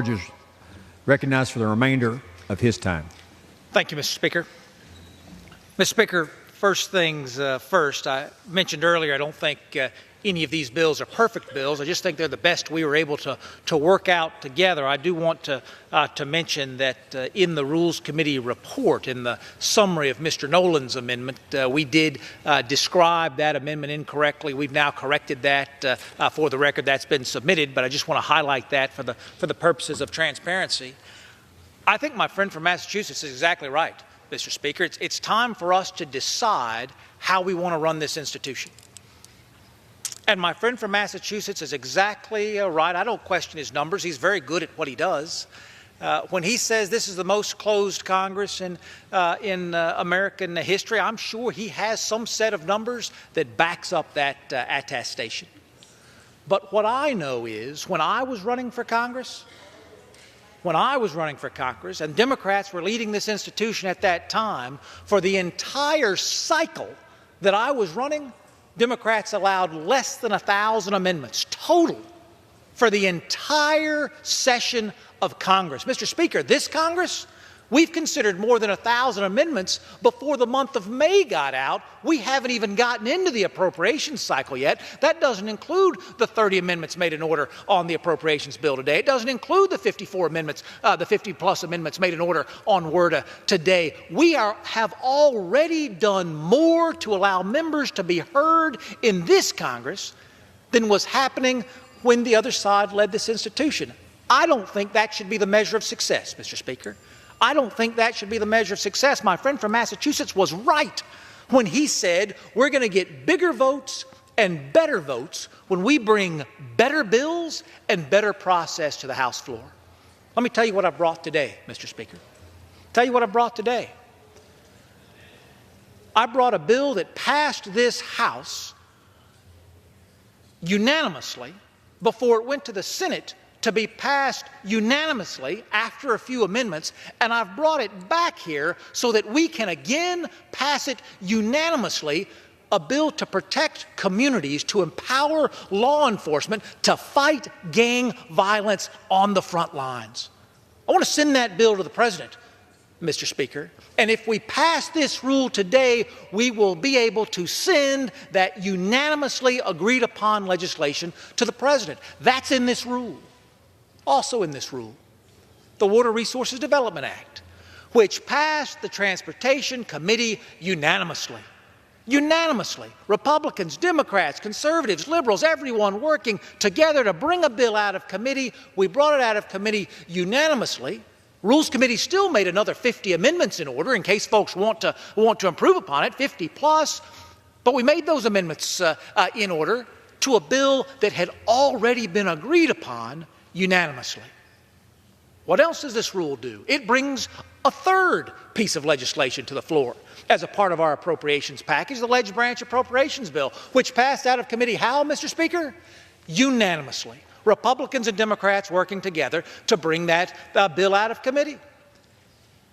George is recognized for the remainder of his time. Thank you, Mr. Speaker. Mr. Speaker, first things first, I mentioned earlier I don't think any of these bills are perfect bills. I just think they're the best we were able to work out together. I do want to mention that in the Rules Committee report, in the summary of Mr. Nolan's amendment, we did describe that amendment incorrectly. We've now corrected that for the record. That's been submitted, but I just want to highlight that for the purposes of transparency. I think my friend from Massachusetts is exactly right, Mr. Speaker. It's time for us to decide how we want to run this institution. And my friend from Massachusetts is exactly right. I don't question his numbers. He's very good at what he does. When he says this is the most closed Congress in American history, I'm sure he has some set of numbers that backs up that attestation. But what I know is when I was running for Congress, and Democrats were leading this institution at that time, for the entire cycle that I was running, Democrats allowed less than 1,000 amendments total for the entire session of Congress. Mr. Speaker, this Congress, we've considered more than 1,000 amendments before the month of May got out. We haven't even gotten into the appropriations cycle yet. That doesn't include the 30 amendments made in order on the appropriations bill today. It doesn't include the 54 amendments, the 50-plus amendments made in order on WRDA today. We have already done more to allow members to be heard in this Congress than was happening when the other side led this institution. I don't think that should be the measure of success, Mr. Speaker. I don't think that should be the measure of success. My friend from Massachusetts was right when he said we're going to get bigger votes and better votes when we bring better bills and better process to the House floor. Let me tell you what I brought today, Mr. Speaker. Tell you what I brought today. I brought a bill that passed this House unanimously before it went to the Senate to be passed unanimously after a few amendments, and I've brought it back here so that we can again pass it unanimously, a bill to protect communities, to empower law enforcement to fight gang violence on the front lines. I want to send that bill to the President, Mr. Speaker, and if we pass this rule today, we will be able to send that unanimously agreed upon legislation to the President. That's in this rule. Also in this rule, the Water Resources Development Act, which passed the Transportation Committee unanimously. Unanimously. Republicans, Democrats, Conservatives, Liberals, everyone working together to bring a bill out of committee. We brought it out of committee unanimously. Rules Committee still made another 50 amendments in order in case folks want to improve upon it, 50 plus. But we made those amendments in order to a bill that had already been agreed upon unanimously. What else does this rule do? It brings a third piece of legislation to the floor as a part of our appropriations package, the Ledge Branch Appropriations Bill, which passed out of committee how, Mr. Speaker? Unanimously. Republicans and Democrats working together to bring that bill out of committee.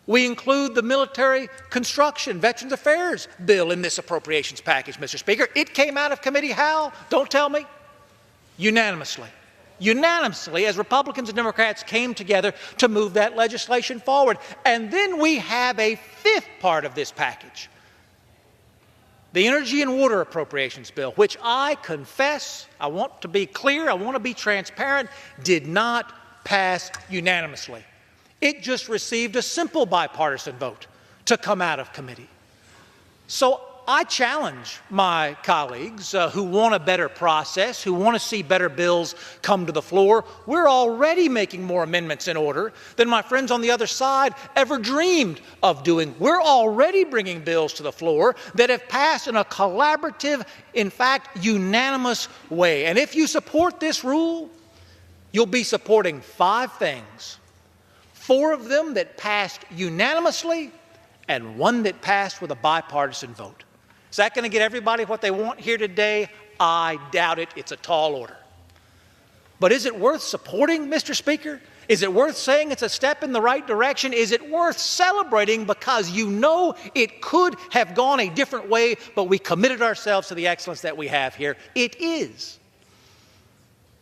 We include the Military Construction Veterans Affairs Bill in this appropriations package, Mr. Speaker. It came out of committee how? Don't tell me. Unanimously. Unanimously, as Republicans and Democrats came together to move that legislation forward. And then we have a fifth part of this package, the Energy and Water Appropriations Bill, which I confess, I want to be clear, I want to be transparent, did not pass unanimously. It just received a simple bipartisan vote to come out of committee. So I challenge my colleagues who want a better process, who want to see better bills come to the floor. We're already making more amendments in order than my friends on the other side ever dreamed of doing. We're already bringing bills to the floor that have passed in a collaborative, in fact, unanimous way. And if you support this rule, you'll be supporting 5 things. 4 of them that passed unanimously and 1 that passed with a bipartisan vote. Is that going to get everybody what they want here today? I doubt it. It's a tall order. But is it worth supporting, Mr. Speaker? Is it worth saying it's a step in the right direction? Is it worth celebrating because you know it could have gone a different way, but we committed ourselves to the excellence that we have here? It is.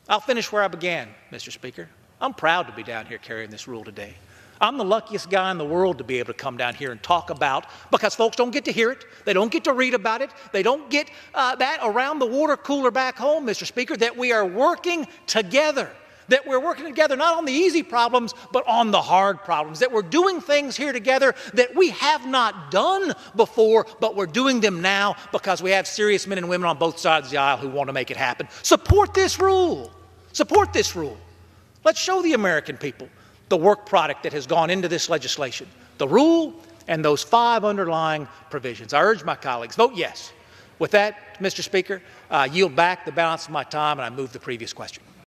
I'll finish where I began, Mr. Speaker. I'm proud to be down here carrying this rule today. I'm the luckiest guy in the world to be able to come down here and talk about, because folks don't get to hear it, they don't get to read about it, they don't get that around the water cooler back home, Mr. Speaker, that we are working together. That we're working together not on the easy problems, but on the hard problems. That we're doing things here together that we have not done before, but we're doing them now because we have serious men and women on both sides of the aisle who want to make it happen. Support this rule. Support this rule. Let's show the American people the work product that has gone into this legislation, the rule and those 5 underlying provisions. I urge my colleagues, vote yes. With that, Mr. Speaker, I yield back the balance of my time and I move the previous question.